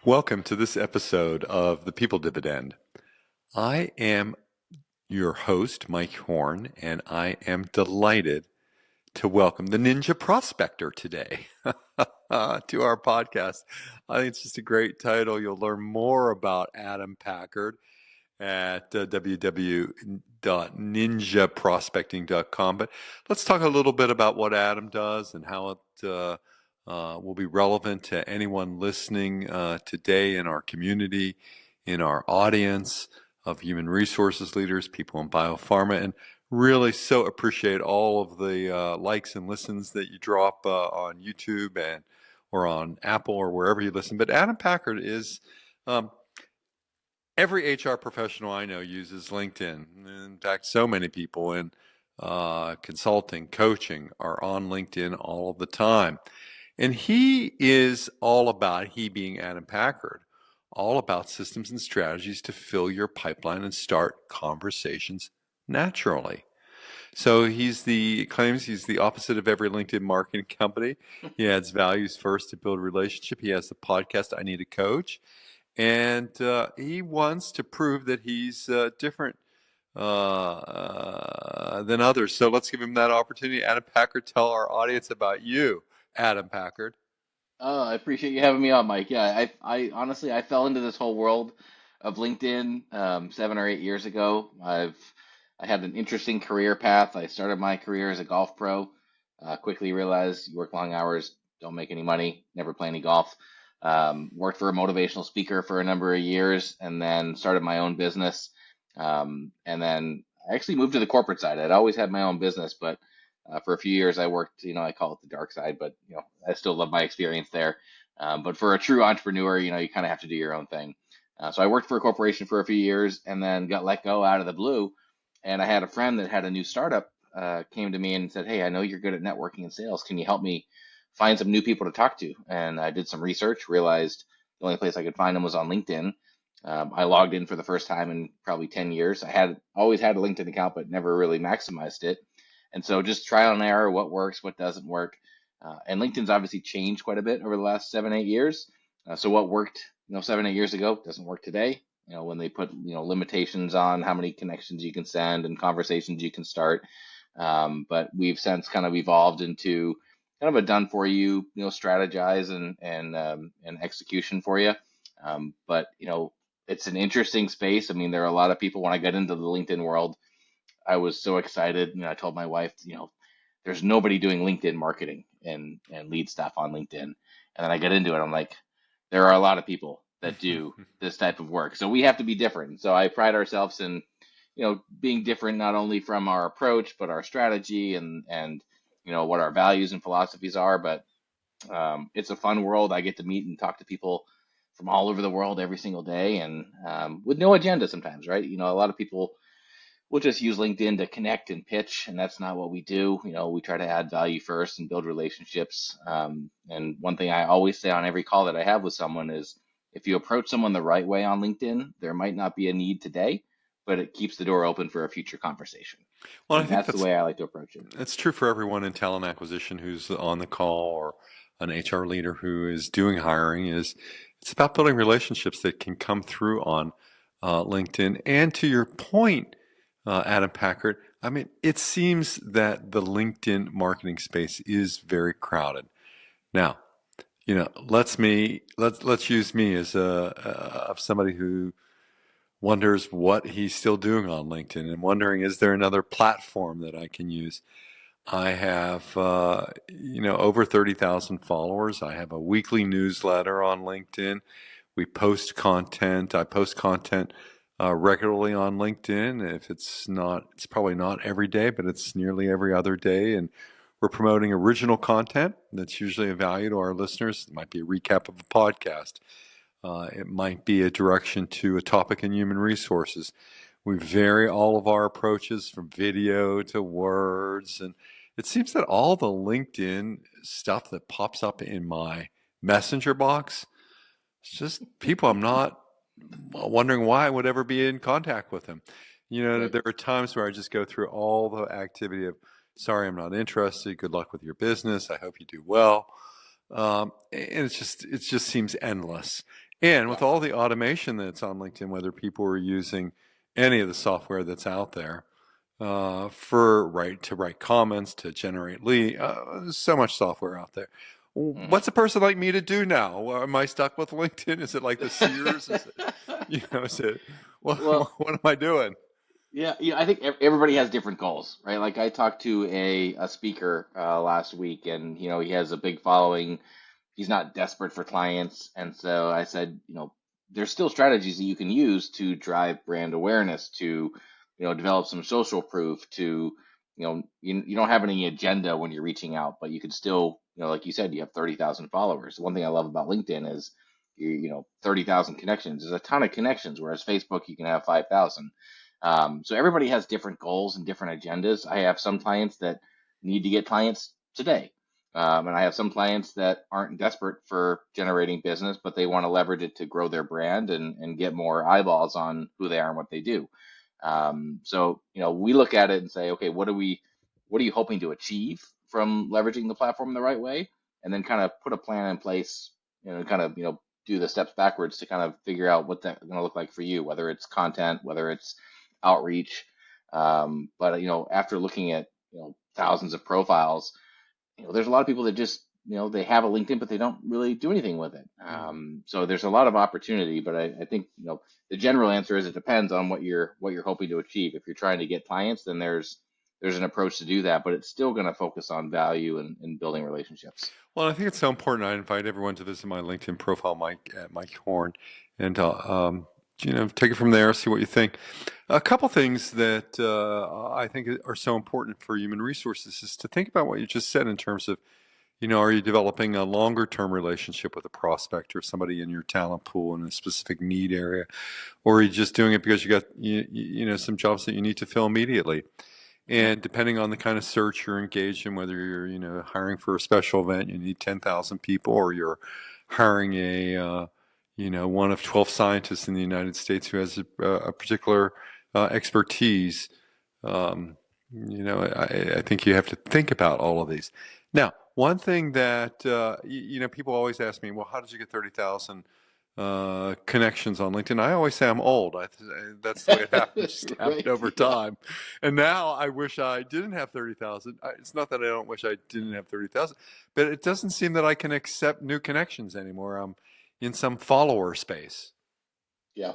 Welcome to this episode of The People Dividend. I am your host, Mike Horne, and I am delighted to welcome the Ninja Prospector today to our podcast. I think it's just a great title. You'll learn more about Adam Packard at www.ninjaprospecting.com. But let's talk a little bit about what Adam does and how it will be relevant to anyone listening today in our community, in our audience of human resources leaders, people in biopharma, and really so appreciate all of the likes and listens that you drop on YouTube or on Apple or wherever you listen. But Adam Packard is every HR professional I know uses LinkedIn. In fact, so many people in consulting, coaching are on LinkedIn all of the time. And he being Adam Packard, all about systems and strategies to fill your pipeline and start conversations naturally. So claims he's the opposite of every LinkedIn marketing company. He adds values first to build relationship. He has the podcast, I Need a Coach. And he wants to prove that he's different than others. So let's give him that opportunity. Adam Packard, tell our audience about you, Adam Packard. I appreciate you having me on, Mike. Yeah, I honestly I fell into this whole world of LinkedIn 7 or 8 years ago. I had an interesting career path. I started my career as a golf pro. Quickly realized you work long hours, don't make any money, never play any golf. Worked for a motivational speaker for a number of years, and then started my own business. And then I actually moved to the corporate side. I'd always had my own business, but for a few years, I worked, I call it the dark side, but I still love my experience there. But for a true entrepreneur, you kind of have to do your own thing. So I worked for a corporation for a few years and then got let go out of the blue. And I had a friend that had a new startup came to me and said, "Hey, I know you're good at networking and sales. Can you help me find some new people to talk to?" And I did some research, realized the only place I could find them was on LinkedIn. I logged in for the first time in probably 10 years. I had always had a LinkedIn account, but never really maximized it. And so just trial and error, what works, what doesn't work. And LinkedIn's obviously changed quite a bit over the last 7, 8 years. So what worked, 7, 8 years ago doesn't work today. When they put, limitations on how many connections you can send and conversations you can start. But we've since kind of evolved into kind of a done for you, strategize and execution for you. But it's an interesting space. I mean, there are a lot of people when I got into the LinkedIn world, I was so excited. I told my wife, there's nobody doing LinkedIn marketing and lead stuff on LinkedIn. And then I get into it. I'm like, there are a lot of people that do this type of work. So we have to be different. So I pride ourselves in, being different, not only from our approach, but our strategy and what our values and philosophies are. But it's a fun world. I get to meet and talk to people from all over the world every single day and with no agenda sometimes, right? A lot of people we'll just use LinkedIn to connect and pitch, and that's not what we do. We try to add value first and build relationships. And one thing I always say on every call that I have with someone is, if you approach someone the right way on LinkedIn, there might not be a need today, but it keeps the door open for a future conversation. Well, I And think that's the way I like to approach it. that's true for everyone in talent acquisition who's on the call or an HR leader who is doing hiring. It's about building relationships that can come through on LinkedIn. And to your point, Adam Packard, I mean, it seems that the LinkedIn marketing space is very crowded. Now, let's use me as of somebody who wonders what he's still doing on LinkedIn and wondering, is there another platform that I can use? I have, over 30,000 followers. I have a weekly newsletter on LinkedIn. We post content. I post content regularly on LinkedIn. If it's probably not every day, but it's nearly every other day. And we're promoting original content that's usually of value to our listeners. It might be a recap of a podcast. It might be a direction to a topic in human resources. We vary all of our approaches from video to words. And it seems that all the LinkedIn stuff that pops up in my messenger box, it's just people I'm not wondering why I would ever be in contact with them. Right. There are times where I just go through all the activity of, sorry, I'm not interested. Good luck with your business. I hope you do well. And it just seems endless. And with Yeah. all the automation that's on LinkedIn, whether people are using any of the software that's out there to write comments, to generate lead, there's so much software out there. Hmm. What's a person like me to do now? Am I stuck with LinkedIn? Is it like the Sears? Is it, is it, Well, what am I doing? yeah, yeah. I think everybody has different goals, right? Like I talked to a speaker last week, and he has a big following. He's not desperate for clients, and so I said, there's still strategies that you can use to drive brand awareness, to develop some social proof, to you don't have any agenda when you're reaching out, but you could still, like you said, you have 30,000 followers. One thing I love about LinkedIn is 30,000 connections. There's a ton of connections, whereas Facebook you can have 5,000. So everybody has different goals and different agendas. I have some clients that need to get clients today. And I have some clients that aren't desperate for generating business, but they want to leverage it to grow their brand and get more eyeballs on who they are and what they do. So, we look at it and say, okay, what are you hoping to achieve from leveraging the platform the right way? And then kind of put a plan in place, kind of, do the steps backwards to kind of figure out what that's going to look like for you, whether it's content, whether it's outreach. But, after looking at, thousands of profiles, there's a lot of people that just, they have a LinkedIn, but they don't really do anything with it. Mhm. So there's a lot of opportunity, but I think, the general answer is it depends on what you're hoping to achieve. If you're trying to get clients, then there's an approach to do that, but it's still going to focus on value and building relationships. Well, I think it's so important. I invite everyone to visit my LinkedIn profile, Mike at Mike Horne, and take it from there. See what you think. A couple things that I think are so important for human resources is to think about what you just said in terms of, are you developing a longer term relationship with a prospect or somebody in your talent pool in a specific need area, or are you just doing it because you got some jobs that you need to fill immediately? Hmm. And depending on the kind of search you're engaged in, whether you're, hiring for a special event, you need 10,000 people, or you're hiring one of 12 scientists in the United States who has a particular expertise. Um, I think you have to think about all of these. Now, one thing that, people always ask me, well, how did you get 30,000 connections on LinkedIn? I always say I'm old. That's the way it happened. It just happened Right. over Yeah. time. And now I wish I didn't have 30,000. It's not that I don't wish I didn't have 30,000, but it doesn't seem that I can accept new connections anymore. I'm in some follower space. Yeah.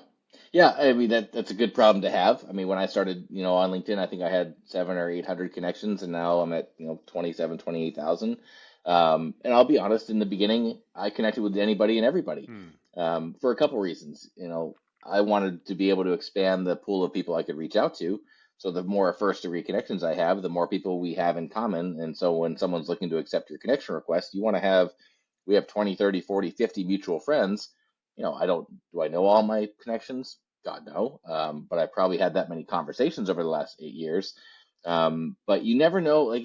Yeah, I mean that's a good problem to have. I mean, when I started, on LinkedIn, I think I had 7 or 800 connections, and now I'm at 27, 28,000. And I'll be honest, in the beginning, I connected with anybody and everybody, Hmm. for a couple reasons. I wanted to be able to expand the pool of people I could reach out to. So the more first degree connections I have, the more people we have in common. And so when someone's looking to accept your connection request, you want to have, we have 20, 30, 40, 50 mutual friends. I don't, do I know all my connections? God, no. But I probably had that many conversations over the last 8 years. But you never know, like,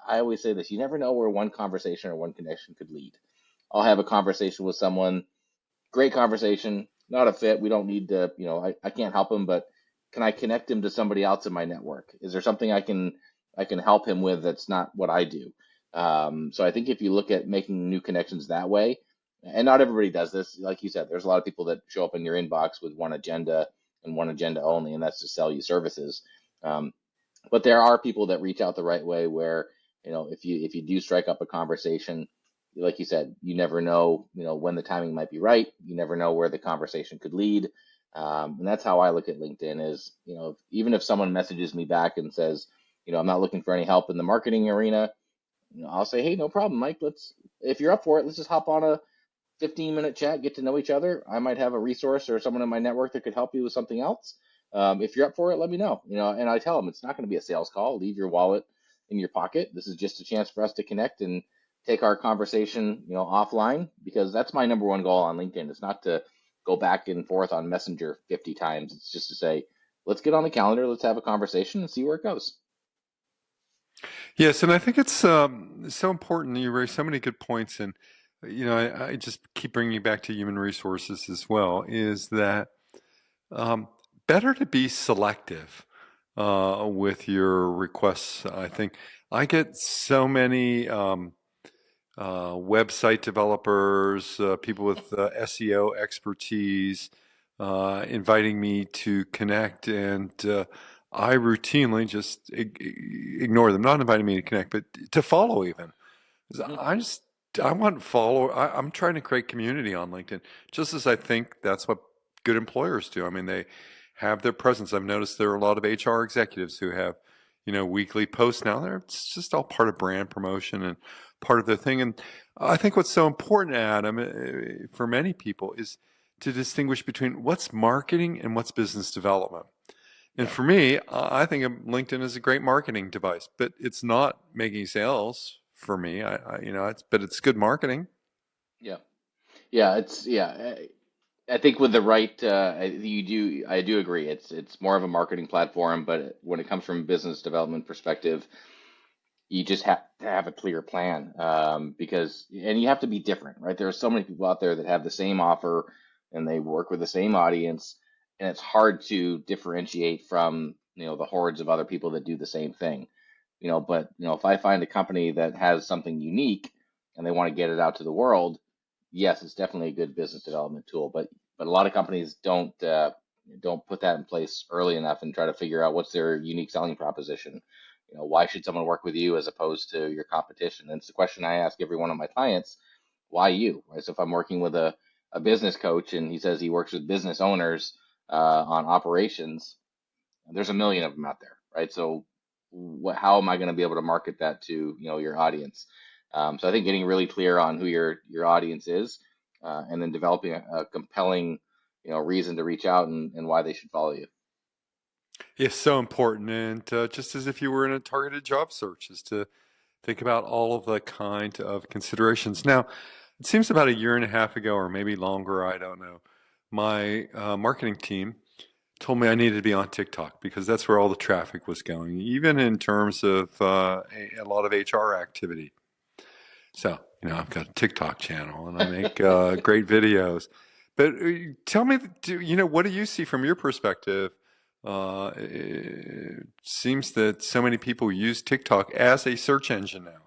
I always say this, you never know where one conversation or one connection could lead. I'll have a conversation with someone, great conversation, not a fit. We don't need to, I can't help him, but can I connect him to somebody else in my network? Is there something I can help him with that's not what I do? So I think if you look at making new connections that way, and not everybody does this, like you said, there's a lot of people that show up in your inbox with one agenda and one agenda only, and that's to sell you services. Um, but there are people that reach out the right way where, if you do strike up a conversation, like you said, you never know, when the timing might be right. You never know where the conversation could lead. And that's how I look at LinkedIn is, even if someone messages me back and says, I'm not looking for any help in the marketing arena, I'll say, hey, no problem, Mike. If you're up for it, let's just hop on a 15-minute chat, get to know each other. I might have a resource or someone in my network that could help you with something else. If you're up for it, let me know. And I tell them it's not going to be a sales call. Leave your wallet in your pocket. This is just a chance for us to connect and take our conversation, offline, because that's my number one goal on LinkedIn. It's not to go back and forth on Messenger 50 times. It's just to say, let's get on the calendar, let's have a conversation and see where it goes. Yes, and I think it's so important. You raise so many good points, and I just keep bringing you back to human resources as well. Is that um, better to be selective with your requests? I think I get so many website developers, people with SEO expertise, inviting me to connect, and I routinely just ignore them. Not inviting me to connect, but to follow even. 'Cause Hmm. I want follow. I'm trying to create community on LinkedIn, just as I think that's what good employers do. I mean, they have their presence. I've noticed there are a lot of HR executives who have, weekly posts now. There, it's just all part of brand promotion and part of their thing. And I think what's so important, Adam, for many people, is to distinguish between what's marketing and what's business development. And Yeah. for me, I think of LinkedIn is a great marketing device, but it's not making sales for me. But it's good marketing. Yeah. Yeah. I think with the right, I do agree. It's more of a marketing platform, but when it comes from a business development perspective, you just have to have a clear plan, and you have to be different, right? There are so many people out there that have the same offer and they work with the same audience, and it's hard to differentiate from, the hordes of other people that do the same thing. But if I find a company that has something unique and they want to get it out to the world, yes, it's definitely a good business development tool. But a lot of companies don't put that in place early enough and try to figure out what's their unique selling proposition. Why should someone work with you as opposed to your competition? And it's the question I ask every one of my clients: why you? Right? So if I'm working with a business coach and he says he works with business owners on operations, there's a million of them out there, right? So how am I going to be able to market that to your audience? So I think getting really clear on who your audience is, and then developing a compelling reason to reach out and why they should follow you. It's so important. And just as if you were in a targeted job search, is to think about all of the kind of considerations. Now, it seems about a year and a half ago, or maybe longer, I don't know, my marketing team told me I needed to be on TikTok because that's where all the traffic was going, even in terms of a lot of HR activity. So, I've got a TikTok channel and I make great videos. But tell me, what do you see from your perspective? It seems that so many people use TikTok as a search engine now.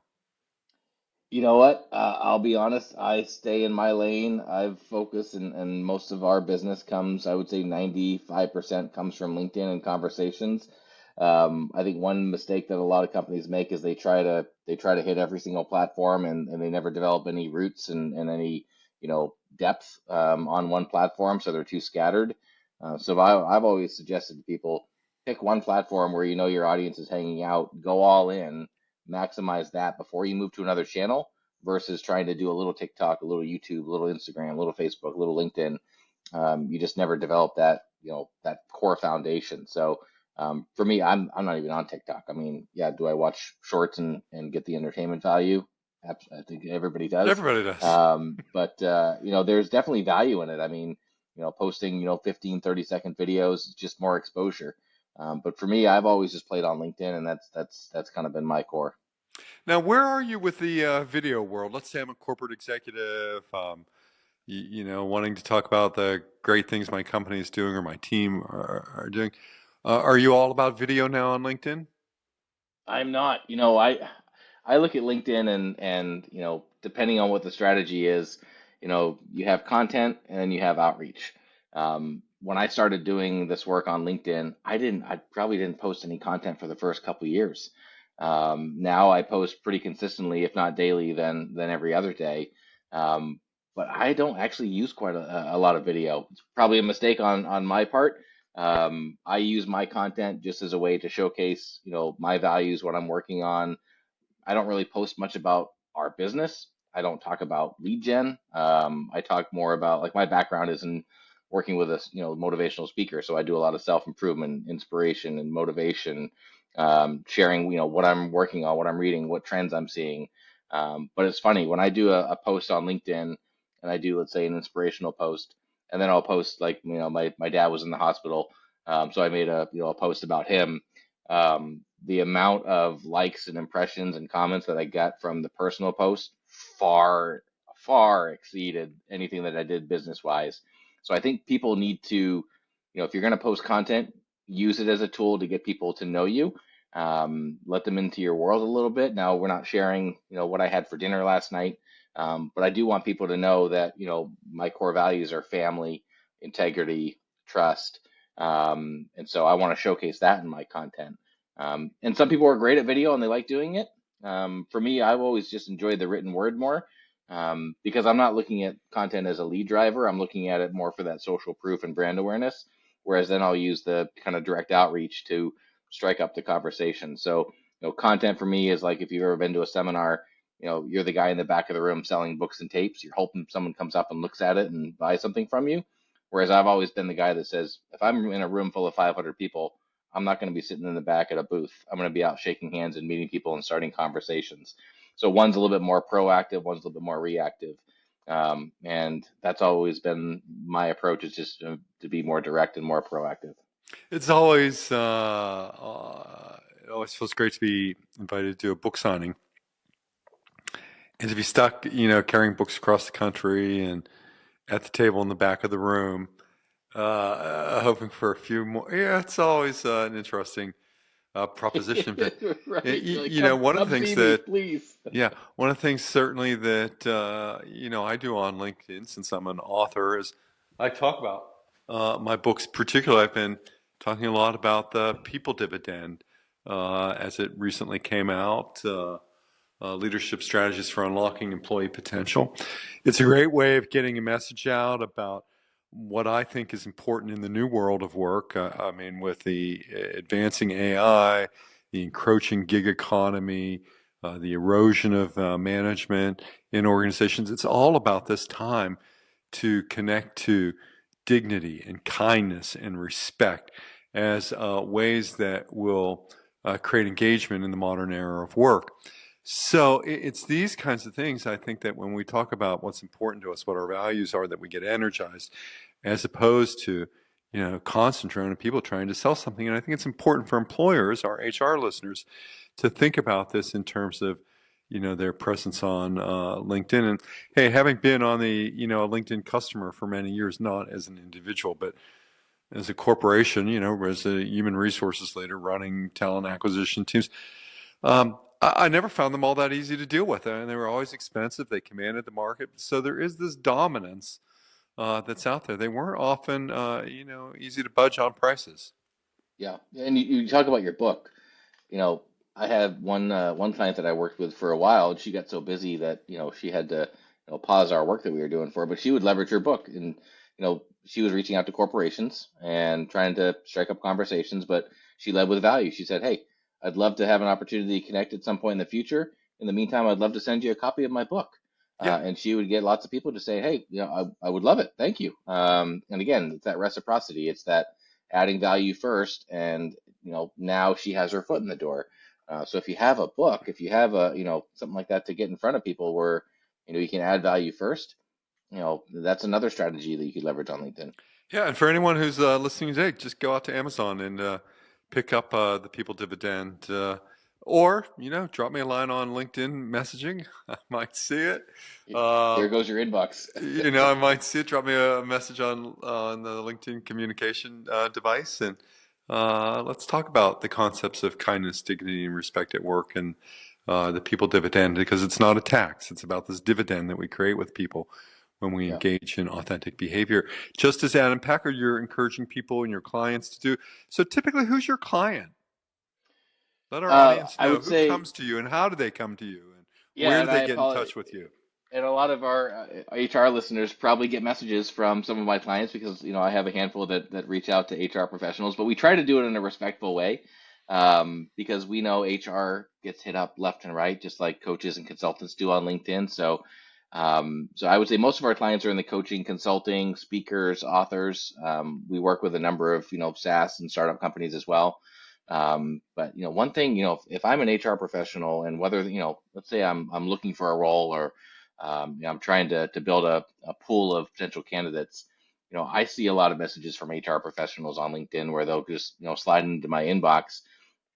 You know what? I'll be honest. I stay in my lane. I've focused, and most of our business comes, I would say 95% comes from LinkedIn and conversations. I think one mistake that a lot of companies make is they try to hit every single platform, and they never develop any roots and any depth on one platform, so they're too scattered. So I've always suggested to people, pick one platform where your audience is hanging out, go all in, maximize that before you move to another channel versus trying to do a little TikTok, a little YouTube, a little Instagram, a little Facebook, a little LinkedIn. You just never develop that core foundation. So for me, I'm not even on TikTok. I mean, yeah, do I watch shorts and get the entertainment value? I think everybody does. Everybody does. But there's definitely value in it. I mean, posting 15, 30-second videos, just more exposure. But for me, I've always just played on LinkedIn, and that's kind of been my core. Now, where are you with the video world? Let's say I'm a corporate executive, wanting to talk about the great things my company is doing or my team are doing. Are you all about video now on LinkedIn? I'm not. I look at LinkedIn and depending on what the strategy is, you have content and then you have outreach. When I started doing this work on LinkedIn, I probably didn't post any content for the first couple of years. Now I post pretty consistently, if not daily, than every other day. Um, but I don't actually use quite a lot of video. It's probably a mistake on my part. I use my content just as a way to showcase, my values, what I'm working on. I don't really post much about our business. I don't talk about lead gen. I talk more about, like, my background is in working with a motivational speaker, so I do a lot of self improvement, inspiration, and motivation, sharing what I'm working on, what I'm reading, what trends I'm seeing. But it's funny when I do a post on LinkedIn, and I do, let's say, an inspirational post, and then I'll post, like, my dad was in the hospital, so I made a post about him. The amount of likes and impressions and comments that I got from the personal post far, far exceeded anything that I did business wise. So I think people need to, if you're going to post content, use it as a tool to get people to know you. let them into your world a little bit. Now we're not sharing, what I had for dinner last night, but I do want people to know that, my core values are family, integrity, trust, and so I want to showcase that in my content. And some people are great at video and they like doing it. For me, I've always just enjoyed the written word more, because I'm not looking at content as a lead driver. I'm looking at it more for that social proof and brand awareness. Whereas then I'll use the kind of direct outreach to strike up the conversation. So, content for me is like if you've ever been to a seminar, you're the guy in the back of the room selling books and tapes. You're hoping someone comes up and looks at it and buys something from you. Whereas I've always been the guy that says, if I'm in a room full of 500 people, I'm not going to be sitting in the back at a booth. I'm going to be out shaking hands and meeting people and starting conversations. So one's a little bit more proactive, one's a little bit more reactive. And that's always been my approach, is just to be more direct and more proactive. It's always it always feels great to be invited to a book signing and to be stuck, carrying books across the country and at the table in the back of the room, hoping for a few more. Yeah, it's always an interesting proposition. But Right. You're like, come, one of come the things see me, that please. yeah, one of the things certainly that I do on LinkedIn, since I'm an author, is I talk about my books. Particularly, I've been talking a lot about the people dividend as it recently came out. Leadership strategies for unlocking employee potential. It's a great way of getting a message out about what I think is important in the new world of work. I mean, with the advancing AI, the encroaching gig economy, the erosion of management in organizations, it's all about this time to connect to dignity and kindness and respect as ways that will create engagement in the modern era of work. So it's these kinds of things, I think, that when we talk about what's important to us, what our values are, that we get energized, as opposed to, concentrating on people trying to sell something. And I think it's important for employers, our HR listeners, to think about this in terms of, their presence on LinkedIn. And hey, having been on the, a LinkedIn customer for many years, not as an individual, but as a corporation, as a human resources leader running talent acquisition teams, I never found them all that easy to deal with, and they were always expensive. They commanded the market, so there is this dominance that's out there. They weren't often, easy to budge on prices. Yeah. And you talk about your book. You know, I had one client that I worked with for a while, and she got so busy that she had to pause our work that we were doing for her. But she would leverage her book, and she was reaching out to corporations and trying to strike up conversations. But she led with value. She said, "Hey, I'd love to have an opportunity to connect at some point in the future. In the meantime, I'd love to send you a copy of my book." Yeah, And she would get lots of people to say, "Hey, I would love it. Thank you." And again, it's that reciprocity. It's that adding value first, and now she has her foot in the door. So if you have a book, if you have a something like that to get in front of people where you can add value first, that's another strategy that you could leverage on LinkedIn. yeah. And for anyone who's listening today, just go out to Amazon and pick up the People Dividend, or drop me a line on LinkedIn messaging. I might see it. There Um, goes your inbox. I might see it. Drop me a message on the LinkedIn communication device, and let's talk about the concepts of kindness, dignity, and respect at work, and the people dividend, because it's not a tax. It's about this dividend that we create with people when we Yeah. engage in authentic behavior. Just as Adam Packard, you're encouraging people and your clients to do. So typically, who's your client? Let our audience I know would who say, comes to you and how do they come to you and yeah, where do and they I get in apologize. touch with you? And a lot of our HR listeners probably get messages from some of my clients because I have a handful that reach out to HR professionals, but we try to do it in a respectful way, because we know HR gets hit up left and right, just like coaches and consultants do on LinkedIn. So I would say most of our clients are in the coaching, consulting, speakers, authors. We work with a number of SaaS and startup companies as well. But one thing, if I'm an HR professional, and whether let's say I'm looking for a role, or I'm trying to build a pool of potential candidates. I see a lot of messages from HR professionals on LinkedIn where they'll just slide into my inbox,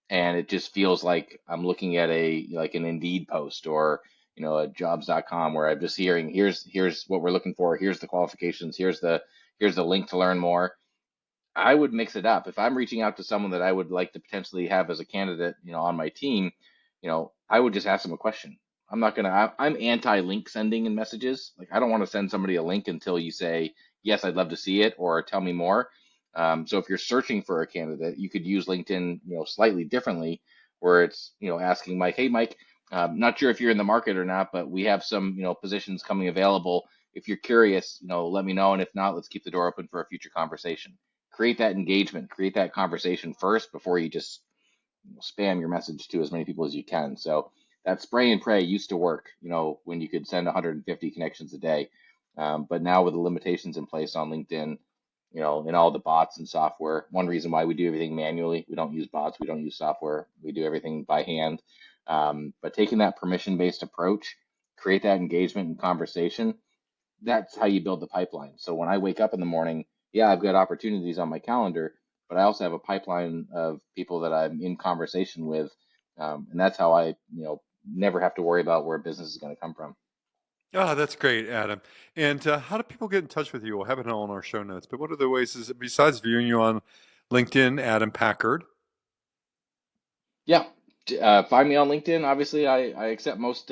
and it just feels like I'm looking at an Indeed post, or a jobs.com, where I'm just hearing, here's what we're looking for, here's the qualifications, here's the link to learn more. I would mix it up. If I'm reaching out to someone that I would like to potentially have as a candidate, on my team, I would just ask them a question. I'm not gonna. I'm anti-link sending in messages. Like, I don't want to send somebody a link until you say yes, I'd love to see it, or tell me more. So if you're searching for a candidate, you could use LinkedIn, slightly differently, where it's, asking Mike, hey Mike, not sure if you're in the market or not, but we have some, positions coming available. If you're curious, let me know, and if not, let's keep the door open for a future conversation. Create that engagement, create that conversation first before you just spam your message to as many people as you can. So that spray and pray used to work, when you could send 150 connections a day. But now with the limitations in place on LinkedIn, in all the bots and software, one reason why we do everything manually, we don't use bots, we don't use software, we do everything by hand. But taking that permission-based approach, create that engagement and conversation, that's how you build the pipeline. So when I wake up in the morning, yeah, I've got opportunities on my calendar, but I also have a pipeline of people that I'm in conversation with, and that's how I, never have to worry about where business is going to come from. Oh, that's great, Adam. And how do people get in touch with you? We'll have it all in our show notes. But what are the ways, is it, besides viewing you on LinkedIn, Adam Packard? Yeah, find me on LinkedIn. Obviously, I accept most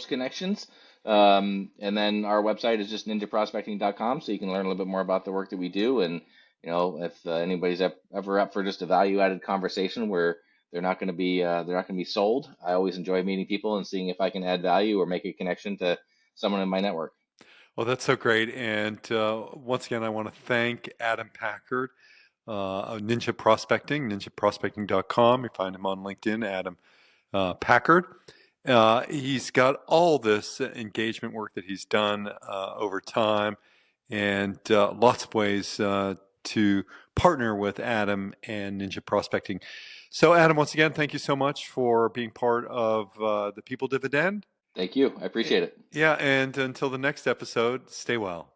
connections. And then our website is just ninjaprospecting.com, so you can learn a little bit more about the work that we do. And if anybody's ever up for just a value-added conversation where they're not going to be sold, I always enjoy meeting people and seeing if I can add value or make a connection to someone in my network. Well, that's so great. And once again, I want to thank Adam Packard of Ninja Prospecting, ninjaprospecting.com. You find him on LinkedIn, Adam Packard. He's got all this engagement work that he's done over time, and lots of ways to partner with Adam and Ninja Prospecting. So, Adam, once again, thank you so much for being part of the People Dividend. Thank you. I appreciate it. Yeah, and until the next episode, stay well.